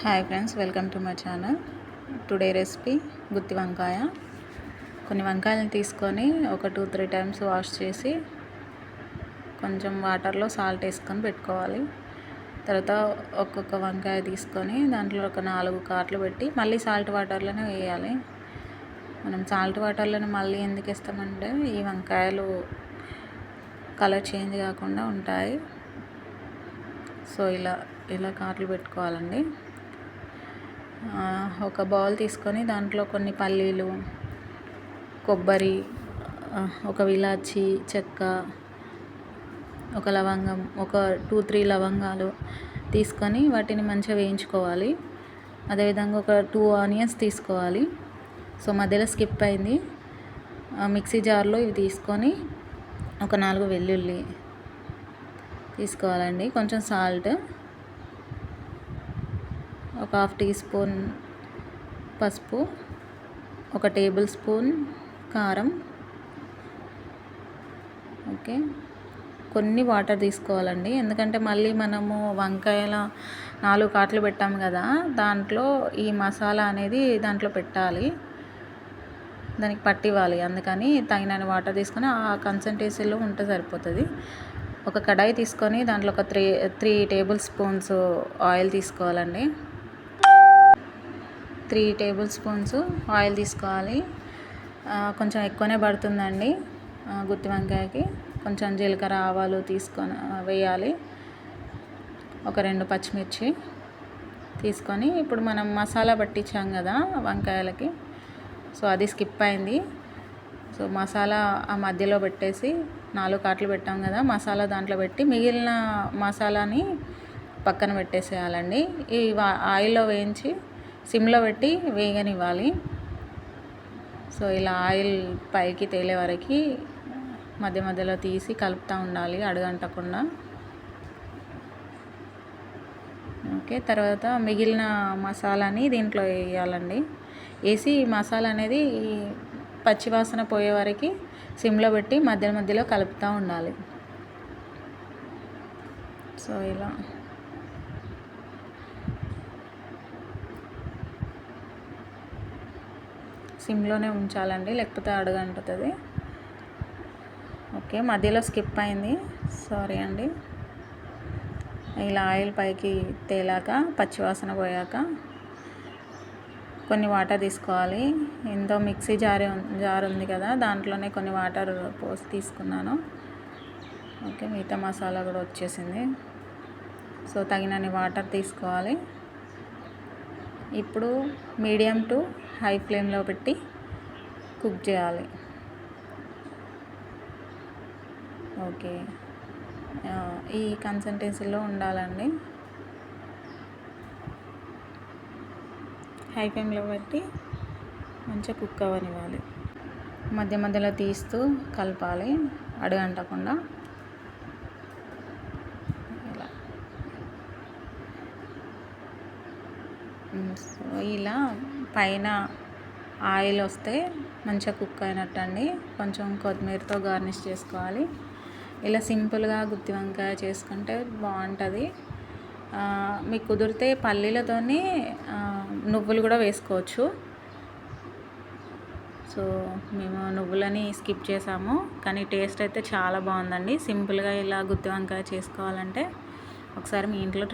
Hi friends, welcome to my channel. Today recipe గుత్తి వంకాయ. కొన్ని వంకాయలను తీసుకొని ఒక 2-3 టైమ్స్ వాష్ చేసి కొంచెం వాటర్లో సాల్ట్ వేసుకొని పెట్టుకోవాలి. తర్వాత ఒక్కొక్క వంకాయ తీసుకొని దాంట్లో ఒక 4 కాట్లు పెట్టి మళ్ళీ సాల్ట్ వాటర్లోనే వేయాలి. మనం సాల్ట్ వాటర్లోనే మళ్ళీ ఎందుకు వేస్తామంటే ఈ వంకాయలు కలర్ చేంజ్ కాకుండా ఉంటాయి. సో ఇలా కాట్లు పెట్టుకోవాలండి. ఒక బౌల్ తీసుకొని దాంట్లో కొన్ని పల్లీలు, కొబ్బరి, ఒక ఇలాచి చెక్క, ఒక లవంగం, ఒక 2-3 లవంగాలు తీసుకొని వాటిని మంచిగా వేయించుకోవాలి. అదేవిధంగా ఒక 2 ఆనియన్స్ తీసుకోవాలి. సో మధ్యలో స్కిప్ అయింది. మిక్సీ జార్లో ఇవి తీసుకొని ఒక 4 వెల్లుల్లి తీసుకోవాలండి. కొంచెం సాల్ట్, ఒక 1/2 టీ స్పూన్ పసుపు, ఒక టేబుల్ స్పూన్ కారం. ఓకే, కొన్ని వాటర్ తీసుకోవాలండి. ఎందుకంటే మళ్ళీ మనము వంకాయల 4 కాట్లు పెట్టాము కదా, దాంట్లో ఈ మసాలా అనేది దాంట్లో పెట్టాలి, దానికి పట్టివ్వాలి. అందుకని తగినన్ని వాటర్ తీసుకొని ఆ కన్సంట్రేషన్లో ఉంటే సరిపోతుంది. ఒక కడాయి తీసుకొని దాంట్లో ఒక 3 టేబుల్ స్పూన్స్ ఆయిల్ తీసుకోవాలండి. 3 టేబుల్ స్పూన్స్ ఆయిల్ తీసుకోవాలి. కొంచెం ఎక్కువనే పడుతుందండి గుత్తి వంకాయకి. కొంచెం జీలకర్ర, ఆవాలు తీసుకొని వేయాలి. ఒక 2 పచ్చిమిర్చి తీసుకొని ఇప్పుడు మనం మసాలా పట్టించాం కదా వంకాయలకి, సో అది స్కిప్ అయింది. సో మసాలా ఆ మధ్యలో పెట్టేసి 4 కాట్లు పెట్టాం కదా, మసాలా దాంట్లో పెట్టి మిగిలిన మసాలాని పక్కన పెట్టేసేయాలండి. ఈ ఆయిల్లో వేయించి సిమ్లో పెట్టి వేగనివ్వాలి. సో ఇలా ఆయిల్ పైకి తేలే వరకు మధ్య మధ్యలో తీసి కలుపుతూ ఉండాలి అడుగంటకుండా. ఓకే, తర్వాత మిగిలిన మసాలాని దీంట్లో వేయాలండి. వేసి మసాలా అనేది పచ్చివాసన పోయే వరకు సిమ్లో పెట్టి మధ్య మధ్యలో కలుపుతూ ఉండాలి. సో ఇలా సిమ్లోనే ఉంచాలండి, లేకపోతే అడుగంటుతుంది. ఓకే, మధ్యలో స్కిప్ అయింది, సారీ అండి. ఇలా ఆయిల్ పైకి తేలాక పచ్చివాసన పోయాక కొన్ని వాటర్ తీసుకోవాలి. ఎంతో మిక్సీ జార్ ఉంది కదా, దాంట్లోనే కొన్ని వాటర్ పోసి తీసుకున్నాను. ఓకే, మిగతా మసాలా కూడా వచ్చేసింది. సో తగినన్ని వాటర్ తీసుకోవాలి. ఇప్పుడు మీడియం టు హై ఫ్లేమ్లో పెట్టి కుక్ చేయాలి. ఓకే, ఈ కన్సిస్టెన్సీలో ఉండాలండి. హై ఫ్లేమ్లో పెట్టి మంచిగా కుక్ అవ్వనివ్వాలి. మధ్య మధ్యలో తీస్తూ కలపాలి అడుగంటకుండా. సో ఇలా పైన ఆయిల్ వస్తే మంచిగా కుక్ అయినట్టు అండి. కొంచెం కొత్తిమీరతో గార్నిష్ చేసుకోవాలి. ఇలా సింపుల్గా గుత్తి వంకాయ చేసుకుంటే బాగుంటుంది. మీకు కుదిరితే పల్లీలతోని నువ్వులు కూడా వేసుకోవచ్చు. సో మేము నువ్వులని స్కిప్ చేసాము, కానీ టేస్ట్ అయితే చాలా బాగుందండి. సింపుల్గా ఇలా గుత్తి వంకాయ చేసుకోవాలంటే ఒకసారి మీ ఇంట్లో